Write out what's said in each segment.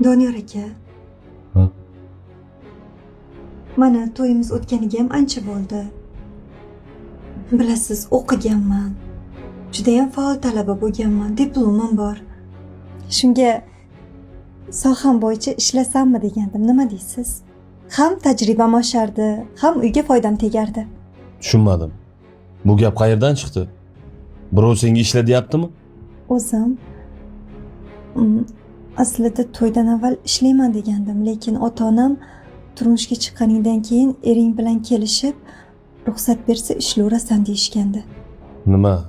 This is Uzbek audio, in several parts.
Doniyor aka. Ha? Mana to'yimiz o'tganiga ham ancha bo'ldi. Bilasiz, o'qiganman. Juda ham faol talaba bo'lganman, diplomim bor. Shunga soham bo'yicha ishlasammi degandim. Nima deysiz? Ham tajribam oshardi, ham uyga foydam tegardi. Tushunmadim. Bu gap qayerdan chiqdi? Birov senga ishla deyaptimi? O'zim aslida to'ydan avval ishlayman degandim, lekin ota-onam turmushga chiqqaningdan keyin ering bilan kelishib, ruxsat bersa ishlayverasan deyishgandi. Nima?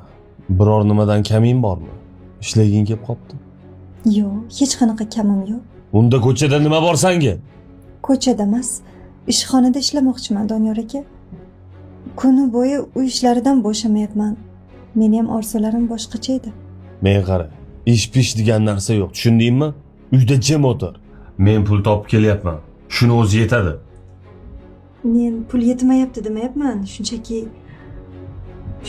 Biror nimadan kaming bormi? Ishlaging kelib qopti. Yo'q, hech qanaqa kamim yo'q. Unda ko'chada nima bor senga? Ko'chada emas, ishxonada ishlamoqchiman, Doniyor aka. Kuni bo'yi uy ishlaridan bo'shamayapman. Meni ham orzularim boshqacha edi. Men qara, ish-pish degan narsa yo'q, tushundingmi? Uyda jim o'tir. Men pul topib kelyapman. Shuni o'zi yetadi. Men pul yetmayapti demayapman, shunchaki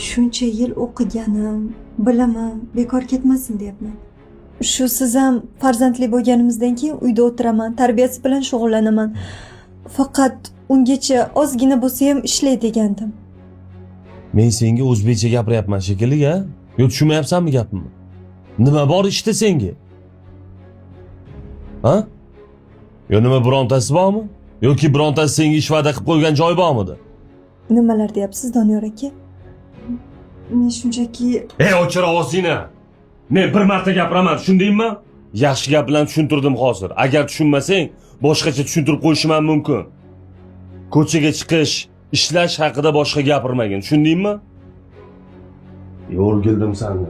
shuncha yil o'qiganim, bilimim bekor ketmasin deyapman. Shu siz ham farzandli bo'lganimizdan keyin uyda o'tiraman, tarbiyasi bilan shug'ullanaman. Faqat ungacha ozgina bo'lsa ham ishlay degandim. Men senga o'zbekcha gapiryapman shekilli-a? Yo, tushunmayapsanmi gapimni? Nima bor ishda senga? Ha? Yo, nima birontasi bormi? Yoki birontasi senga ish va'da qilib qo'ygan joy bormidi? Nimalar deyapsiz, Doniyor aka? Men shunchaki O'chir ovozingni. Men bir marta gapiraman, tushundingmi? Yaxshi gap bilan tushuntirdim hozir. Agar tushunmasang, boshqacha tushuntirib qo'yishim ham mumkin. Ko'chaga chiqish, ishlash haqida boshqa gapirmagin, tushundingmi? O'rgildim seni.